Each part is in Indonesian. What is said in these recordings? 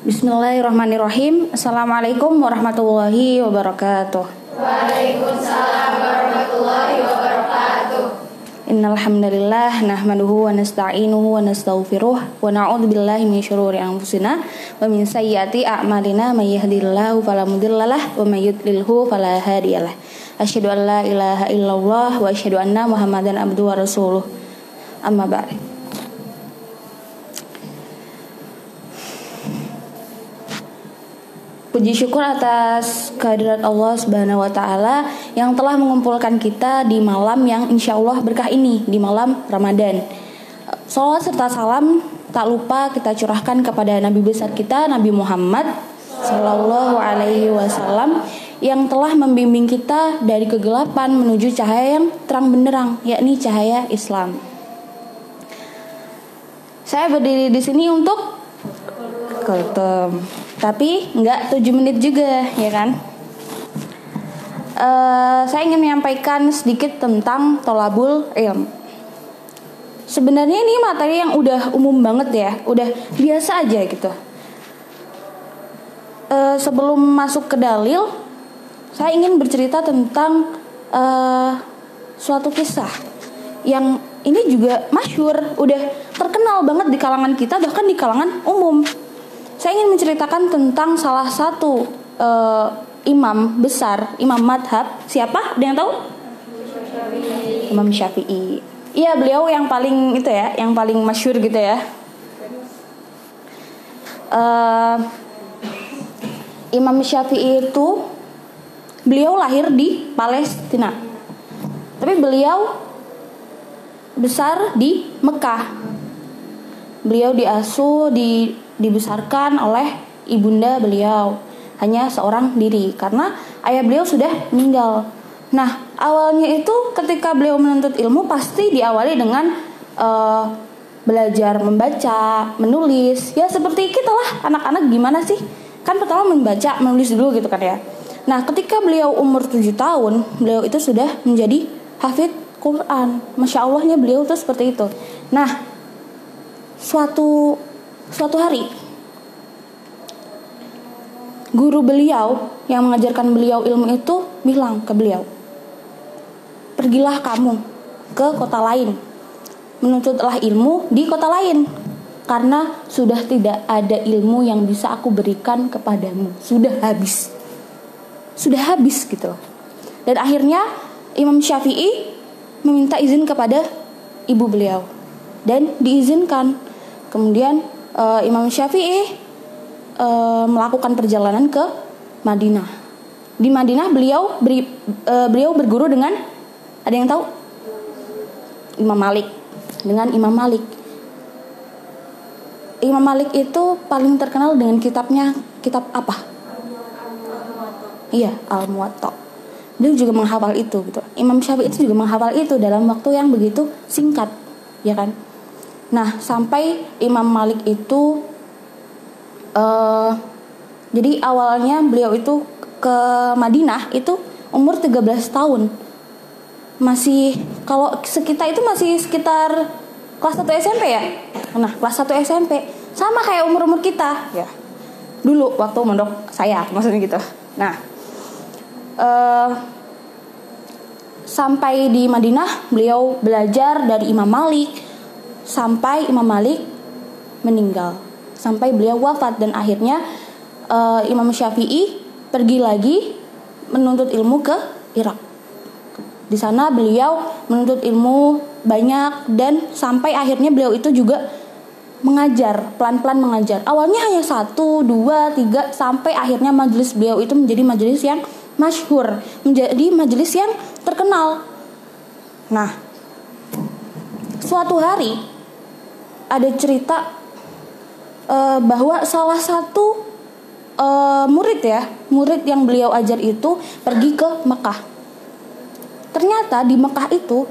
Bismillahirrahmanirrahim. Assalamualaikum warahmatullahi wabarakatuh. Waalaikumsalam warahmatullahi wabarakatuh. Innal hamdalillah nahmaduhu wa nasta'inuhu wa nastaghfiruh wa na'udzu billahi min syururi anfusina wa min sayyiati a'malina may yahdihillahu fala mudhillalah wa may yudlilhu fala hadiyalah. Asyhadu an la ilaha illallah wa asyhadu anna Muhammadan abduhu wa rasuluh. Amma ba'd. Puji syukur atas kehadirat Allah Subhanahu wa taala yang telah mengumpulkan kita di malam yang insyaallah berkah ini, di malam Ramadan. Shalawat serta salam tak lupa kita curahkan kepada Nabi besar kita, Nabi Muhammad sallallahu alaihi wasallam yang telah membimbing kita dari kegelapan menuju cahaya yang terang benderang, yakni cahaya Islam. Saya berdiri di sini untuk kultum. Tapi nggak 7 menit juga, ya kan? Saya ingin menyampaikan sedikit tentang tolabul ilm. Sebenarnya ini materi yang udah umum banget ya, udah biasa aja gitu. Sebelum masuk ke dalil, saya ingin bercerita tentang suatu kisah yang ini juga masyhur, udah terkenal banget di kalangan kita, bahkan di kalangan umum. Saya ingin menceritakan tentang salah satu imam besar, imam madhab. Siapa? Ada yang tahu? Imam Syafi'i. Iya, beliau yang paling itu ya, yang paling masyhur gitu ya. Imam Syafi'i itu beliau lahir di Palestina, tapi beliau besar di Mekah. Beliau diasuh, dibesarkan oleh ibunda beliau, hanya seorang diri karena ayah beliau sudah meninggal. Nah, awalnya itu ketika beliau menuntut ilmu pasti diawali dengan belajar membaca, menulis. Ya seperti kita lah, anak-anak gimana sih? Kan pertama membaca, menulis dulu gitu kan ya. Nah, ketika beliau umur 7 tahun, beliau itu sudah menjadi hafid Quran. Masya Allahnya beliau tuh seperti itu. Nah, suatu hari guru beliau yang mengajarkan beliau ilmu itu bilang ke beliau, pergilah kamu ke kota lain, menuntutlah ilmu di kota lain, karena sudah tidak ada ilmu yang bisa aku berikan kepadamu, sudah habis gitu loh. Dan akhirnya Imam Syafi'i meminta izin kepada ibu beliau dan diizinkan. Kemudian Imam Syafi'i melakukan perjalanan ke Madinah. Di Madinah beliau berguru dengan, ada yang tahu? Imam Malik. Dengan Imam Malik. Imam Malik itu paling terkenal dengan kitabnya, kitab apa? Iya, Al-Muwatta. Beliau juga menghafal itu gitu. Imam Syafi'i itu juga menghafal itu dalam waktu yang begitu singkat, ya kan? Nah, sampai Imam Malik itu jadi awalnya beliau itu ke Madinah itu umur 13 tahun. Masih, kalau sekitar itu masih sekitar kelas 1 SMP ya. Nah, kelas 1 SMP sama kayak umur-umur kita ya. Dulu waktu mondok saya, maksudnya gitu. Nah, sampai di Madinah beliau belajar dari Imam Malik sampai Imam Malik meninggal, sampai beliau wafat. Dan akhirnya Imam Syafi'i pergi lagi menuntut ilmu ke Irak. Di sana beliau menuntut ilmu banyak dan sampai akhirnya beliau itu juga mengajar, pelan-pelan mengajar. Awalnya hanya 1, 2, 3 sampai akhirnya majelis beliau itu menjadi majelis yang masyhur, menjadi majelis yang terkenal. Nah, suatu hari ada cerita bahwa salah satu murid yang beliau ajar itu pergi ke Mekah. Ternyata di Mekah itu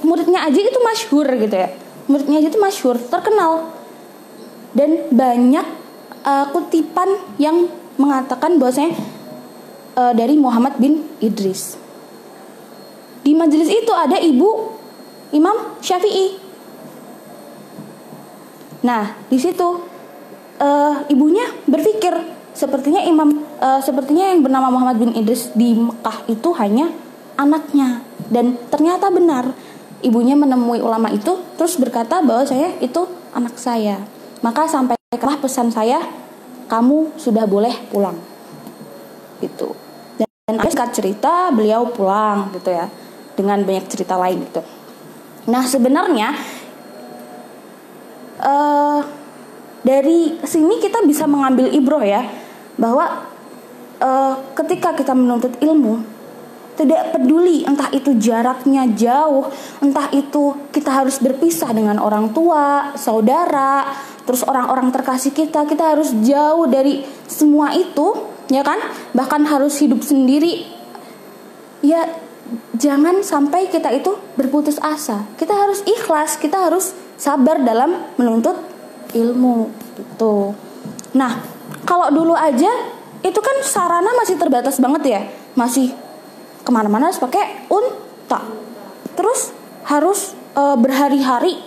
muridnya aja itu masyhur gitu ya. Muridnya aja itu masyhur, terkenal. Dan banyak kutipan yang mengatakan bahwasanya dari Muhammad bin Idris. Di majelis itu ada ibu Imam Syafi'i. Nah, di situ ibunya berpikir sepertinya sepertinya yang bernama Muhammad bin Idris di Mekah itu hanya anaknya, dan ternyata benar. Ibunya menemui ulama itu terus berkata bahwa saya itu anak saya. Maka sampaikanlah pesan saya, kamu sudah boleh pulang. Gitu. Dan singkat cerita beliau pulang gitu ya, dengan banyak cerita lain gitu. Nah sebenarnya dari sini kita bisa mengambil ibroh ya, bahwa ketika kita menuntut ilmu, tidak peduli entah itu jaraknya jauh, entah itu kita harus berpisah dengan orang tua, saudara, terus orang-orang terkasih kita harus jauh dari semua itu, ya kan? Bahkan harus hidup sendiri. Ya, jangan sampai kita itu berputus asa. Kita harus ikhlas, kita harus sabar dalam menuntut ilmu gitu. Nah, kalau dulu aja itu kan sarana masih terbatas banget ya, masih kemana-mana harus pakai unta, terus harus berhari-hari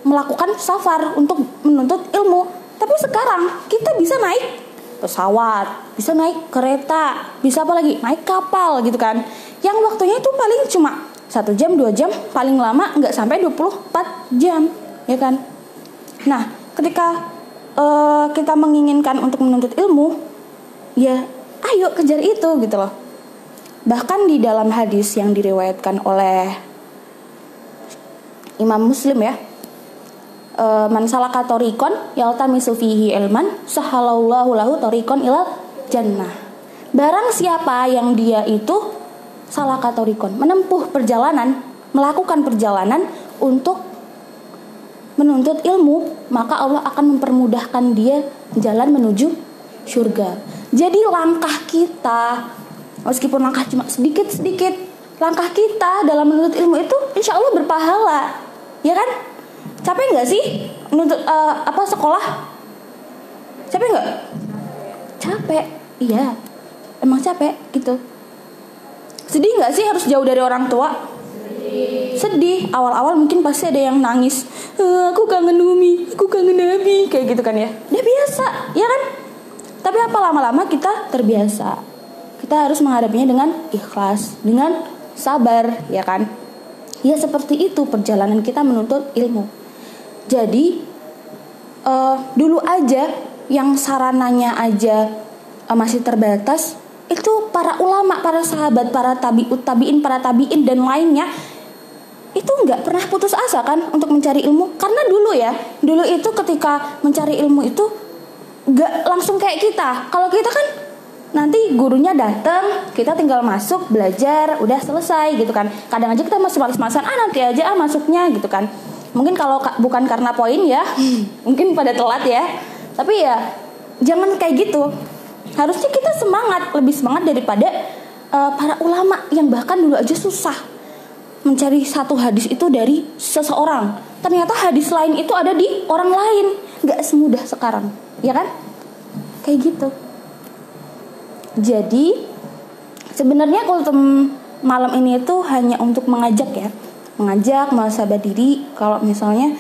melakukan safar untuk menuntut ilmu. Tapi sekarang kita bisa naik pesawat, bisa naik kereta, bisa apa lagi, naik kapal gitu kan, yang waktunya itu paling cuma 1 jam 2 jam, paling lama nggak sampai 24 jam, ya kan. Nah ketika kita menginginkan untuk menuntut ilmu, ya ayo kejar itu gitu loh. Bahkan di dalam hadis yang diriwayatkan oleh Imam Muslim ya, man salaka tariqan yaltamisu fihi ilman sahalallahu lahu tariqan ilal jannah. Barang siapa yang dia itu salaka tariqan, menempuh perjalanan, melakukan perjalanan untuk menuntut ilmu, maka Allah akan mempermudahkan dia jalan menuju surga. Jadi langkah kita, meskipun langkah cuma sedikit-sedikit, langkah kita dalam menuntut ilmu itu insya Allah berpahala, ya kan? Capek nggak sih menuntut sekolah? Capek nggak? Capek, iya, emang capek gitu. Sedih nggak sih harus jauh dari orang tua? Sedih. Awal-awal mungkin pasti ada yang nangis, aku kangen Umi, aku kangen Nabi, kayak gitu kan ya. Udah biasa, ya kan? Tapi apa lama-lama kita terbiasa. Kita harus menghadapinya dengan ikhlas, dengan sabar, ya kan? Ya seperti itu perjalanan kita menuntut ilmu. Jadi dulu aja yang sarananya aja masih terbatas, itu para ulama, para sahabat, para tabi'in, para tabi'in dan lainnya itu nggak pernah putus asa kan untuk mencari ilmu. Karena dulu itu ketika mencari ilmu itu nggak langsung kayak kita. Kalau kita kan nanti gurunya datang, kita tinggal masuk, belajar, udah selesai gitu kan. Kadang aja kita masih malas-malasan, nanti aja masuknya gitu kan. Mungkin kalau bukan karena poin ya, mungkin pada telat ya. Tapi ya jangan kayak gitu. Harusnya kita lebih semangat daripada para ulama yang bahkan dulu aja susah mencari satu hadis itu dari seseorang. Ternyata hadis lain itu ada di orang lain. Gak semudah sekarang, ya kan? Kayak gitu. Jadi sebenarnya kultum malam ini itu hanya untuk mengajak muhasabah diri. Kalau misalnya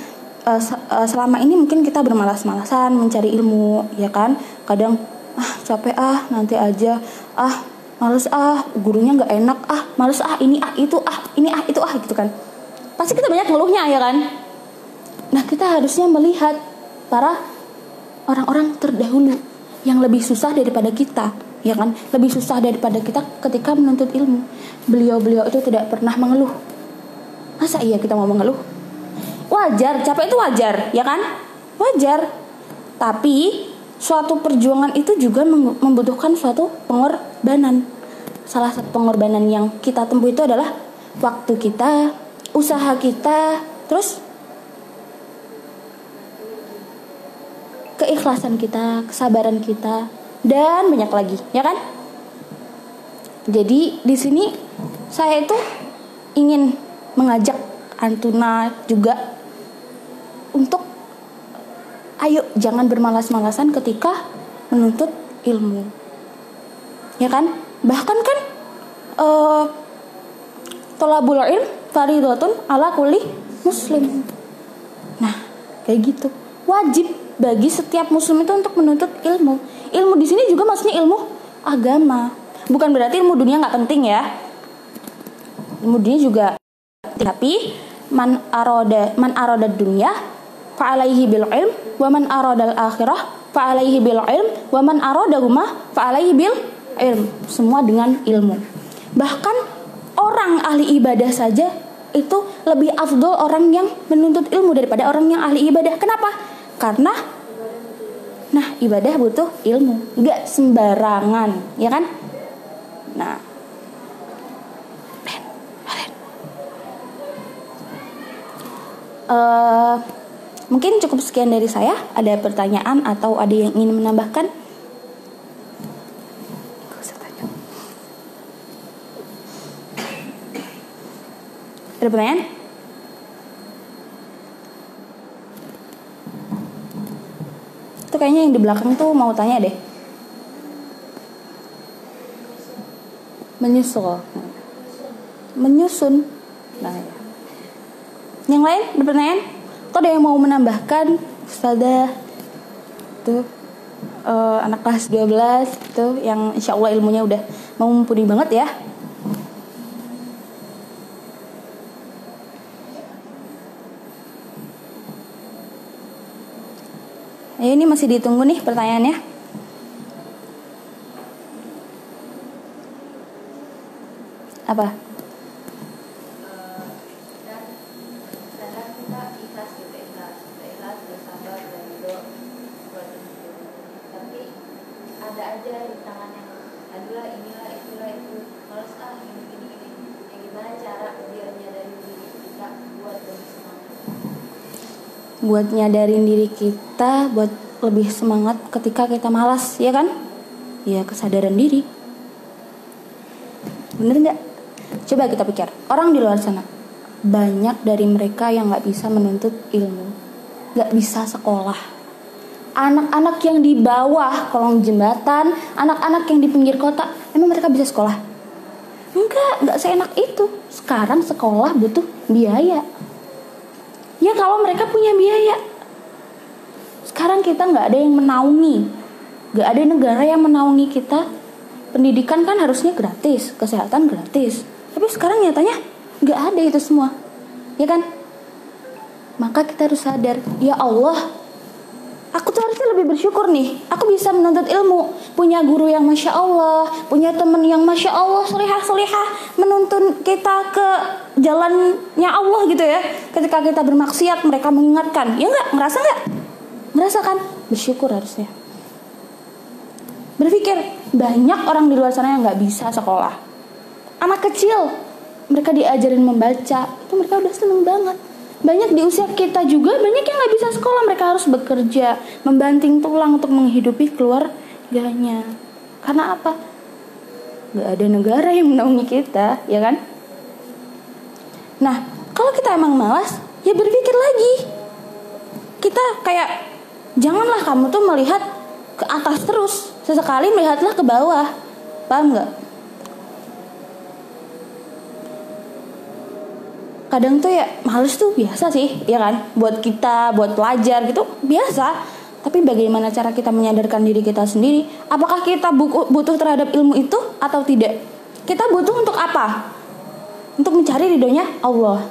selama ini mungkin kita bermalas-malasan mencari ilmu, ya kan? Kadang capek nanti aja, males gurunya nggak enak, males ini itu gitu kan. Pasti kita banyak ngeluhnya, ya kan? Nah kita harusnya melihat para orang-orang terdahulu yang lebih susah daripada kita, ya kan? Lebih susah daripada kita ketika menuntut ilmu. Beliau itu tidak pernah mengeluh. Masa iya kita mau mengeluh? Wajar, capek itu wajar, ya kan? Wajar. Tapi suatu perjuangan itu juga membutuhkan suatu pengorbanan. Salah satu pengorbanan yang kita tempuh itu adalah waktu kita, usaha kita, terus keikhlasan kita, kesabaran kita, dan banyak lagi, ya kan? Jadi di sini saya itu ingin mengajak Antuna juga untuk ayo jangan bermalas-malasan ketika menuntut ilmu, ya kan? Bahkan kan thalabul ilm fardhatun ala kulli muslim. Nah kayak gitu, wajib bagi setiap muslim itu untuk menuntut ilmu. Ilmu di sini juga maksudnya ilmu agama. Bukan berarti ilmu dunia nggak penting ya. Ilmu dunia juga, tapi man arada dunya fa alaihi bil ilm wa man arada al akhirah fa alaihi bil ilm wa man arada huma fa alaihi bil ilm. Semua dengan ilmu. Bahkan orang ahli ibadah saja itu lebih afdol orang yang menuntut ilmu daripada orang yang ahli ibadah. Kenapa? Karena ibadah butuh ilmu, nggak sembarangan, ya kan? Nah, mungkin cukup sekian dari saya. Ada pertanyaan atau ada yang ingin menambahkan? Ada pertanyaan? Itu kayaknya yang di belakang tuh mau tanya deh. Menyusun. Nah, ya. Yang lain ada pertanyaan? Atau ada yang mau menambahkan? Ustazah tuh anak kelas 12 tuh yang insya Allah ilmunya udah mau mumpuni banget ya. Ini masih ditunggu nih pertanyaannya. Apa? Buat nyadarin diri kita buat lebih semangat ketika kita malas, ya kan? Ya, kesadaran diri. Bener nggak? Coba kita pikir, orang di luar sana banyak dari mereka yang nggak bisa menuntut ilmu, nggak bisa sekolah. Anak-anak yang di bawah kolong jembatan, anak-anak yang di pinggir kota, emang mereka bisa sekolah? Nggak seenak itu. Sekarang sekolah butuh biaya. Ya kalau mereka punya biaya. Sekarang kita nggak ada yang menaungi, nggak ada negara yang menaungi kita. Pendidikan kan harusnya gratis, kesehatan gratis. Tapi sekarang nyatanya nggak ada itu semua, ya kan? Maka kita harus sadar, ya Allah, aku tuh harusnya lebih bersyukur nih. Aku bisa menuntut ilmu, punya guru yang masya Allah, punya teman yang masya Allah, solihah, menuntun kita ke jalannya Allah gitu ya. Ketika kita bermaksiat, mereka mengingatkan. Ya nggak? Ngerasa nggak? Ngerasa kan? Bersyukur harusnya. Berpikir, banyak orang di luar sana yang nggak bisa sekolah. Anak kecil, mereka diajarin membaca, itu mereka udah seneng banget. Banyak di usia kita juga, banyak yang nggak bisa sekolah. Mereka harus bekerja, membanting tulang untuk menghidupi keluarganya. Karena apa? Nggak ada negara yang menaungi kita, ya kan? Nah, kalau kita emang malas, ya berpikir lagi. Kita kayak, janganlah kamu tuh melihat ke atas terus. Sesekali melihatlah ke bawah. Paham nggak? Kadang tuh ya males tuh biasa sih, ya kan? Buat kita, buat pelajar gitu biasa. Tapi bagaimana cara kita menyadarkan diri kita sendiri? Apakah kita butuh terhadap ilmu itu atau tidak? Kita butuh untuk apa? Untuk mencari ridhonya Allah.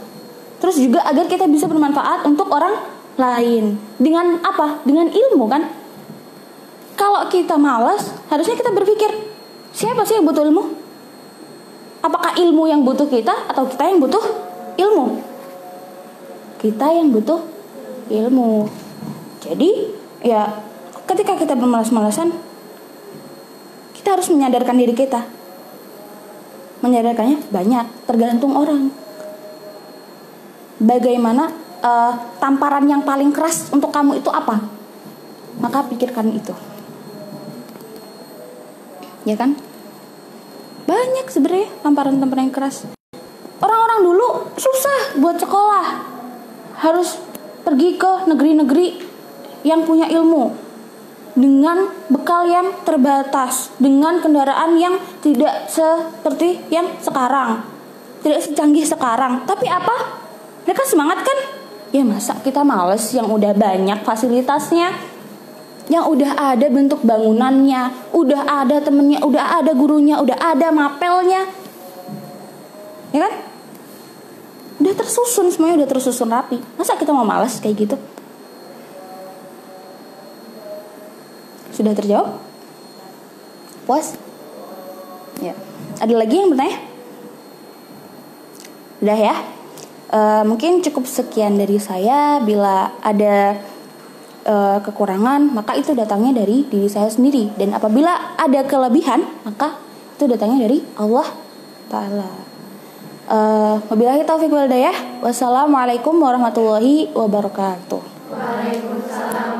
Terus juga agar kita bisa bermanfaat untuk orang lain. Dengan apa? Dengan ilmu kan? Kalau kita malas, harusnya kita berpikir, siapa sih yang butuh ilmu? Apakah ilmu yang butuh kita atau kita yang butuh ilmu? Kita yang butuh ilmu. Jadi ya ketika kita bermalas-malasan, kita harus menyadarkan diri kita. Menyadarkannya banyak, tergantung orang. Bagaimana tamparan yang paling keras untuk kamu itu apa? Maka pikirkan itu. Ya kan? Banyak sebenarnya tamparan-tamparan yang keras. Orang-orang dulu susah buat sekolah. Harus pergi ke negeri-negeri yang punya ilmu. Dengan bekal yang terbatas. Dengan kendaraan yang tidak seperti yang sekarang. Tidak secanggih sekarang. Tapi apa? Mereka semangat kan? Ya masa kita males yang udah banyak fasilitasnya. yang udah ada bentuk bangunannya, udah ada temennya, udah ada gurunya, udah ada mapelnya, ya kan? Udah tersusun, semuanya udah tersusun rapi. Masa kita mau malas kayak gitu? Sudah terjawab? Puas? Ya. Ada lagi yang bertanya? Udah ya? Mungkin cukup sekian dari saya. Bila ada kekurangan, maka itu datangnya dari diri saya sendiri. Dan apabila ada kelebihan, maka itu datangnya dari Allah Ta'ala. Wabillahi taufiq wal hidayah. Wassalamualaikum warahmatullahi wabarakatuh. Waalaikumsalam.